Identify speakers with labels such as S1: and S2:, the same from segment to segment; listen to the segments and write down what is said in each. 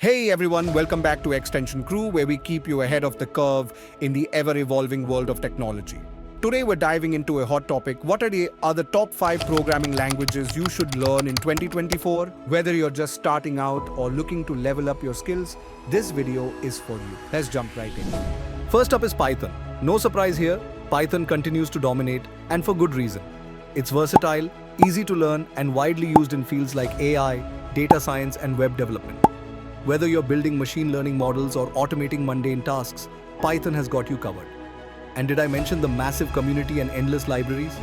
S1: Hey everyone, welcome back to X-tentionCrew, where we keep you ahead of the curve in the ever-evolving world of technology. Today we're diving into a hot topic. What are the top 5 programming languages you should learn in 2024? Whether you're just starting out or looking to level up your skills, this video is for you. Let's jump right in.
S2: First up is Python. No surprise here, Python continues to dominate, and for good reason. It's versatile, easy to learn, and widely used in fields like AI, data science, and web development. Whether you're building machine learning models or automating mundane tasks, Python has got you covered. And did I mention the massive community and endless libraries?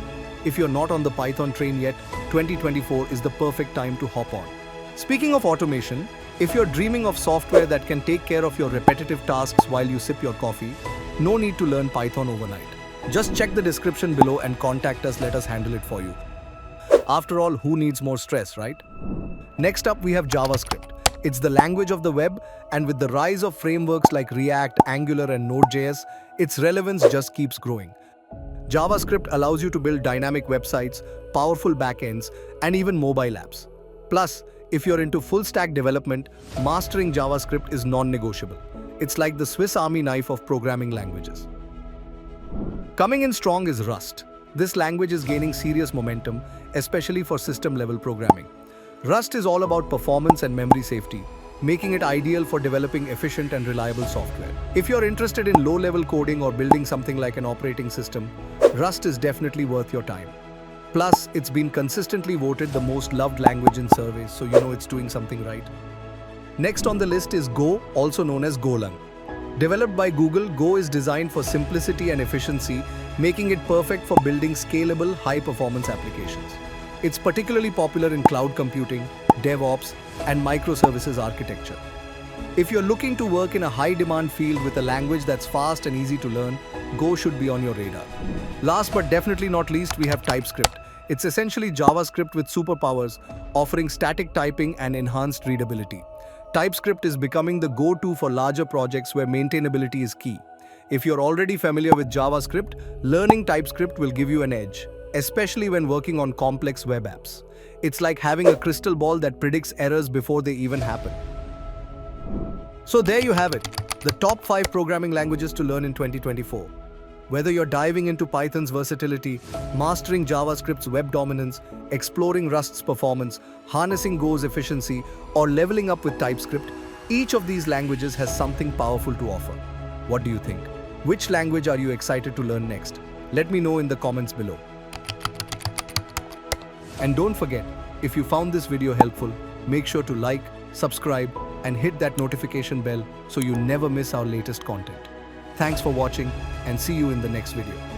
S2: If you're not on the Python train yet, 2024 is the perfect time to hop on. Speaking of automation, if you're dreaming of software that can take care of your repetitive tasks while you sip your coffee, no need to learn Python overnight. Just check the description below and contact us, let us handle it for you. After all, who needs more stress, right? Next up, we have JavaScript. It's the language of the web, and with the rise of frameworks like React, Angular, and Node.js, its relevance just keeps growing. JavaScript allows you to build dynamic websites, powerful backends, and even mobile apps. Plus, if you're into full-stack development, mastering JavaScript is non-negotiable. It's like the Swiss Army knife of programming languages. Coming in strong is Rust. This language is gaining serious momentum, especially for system-level programming. Rust is all about performance and memory safety, making it ideal for developing efficient and reliable software. If you're interested in low-level coding or building something like an operating system, Rust is definitely worth your time. Plus, it's been consistently voted the most loved language in surveys, so you know it's doing something right. Next on the list is Go, also known as Golang. Developed by Google, Go is designed for simplicity and efficiency, making it perfect for building scalable, high-performance applications. It's particularly popular in cloud computing, DevOps, and microservices architecture. If you're looking to work in a high-demand field with a language that's fast and easy to learn, Go should be on your radar. Last but definitely not least, we have TypeScript. It's essentially JavaScript with superpowers, offering static typing and enhanced readability. TypeScript is becoming the go-to for larger projects where maintainability is key. If you're already familiar with JavaScript, learning TypeScript will give you an edge, especially when working on complex web apps. It's like having a crystal ball that predicts errors before they even happen. So there you have it, the top 5 programming languages to learn in 2024. Whether you're diving into Python's versatility, mastering JavaScript's web dominance, exploring Rust's performance, harnessing Go's efficiency, or leveling up with TypeScript, each of these languages has something powerful to offer. What do you think? Which language are you excited to learn next? Let me know in the comments below. And don't forget, if you found this video helpful, make sure to like, subscribe, and hit that notification bell so you never miss our latest content. Thanks for watching, and see you in the next video.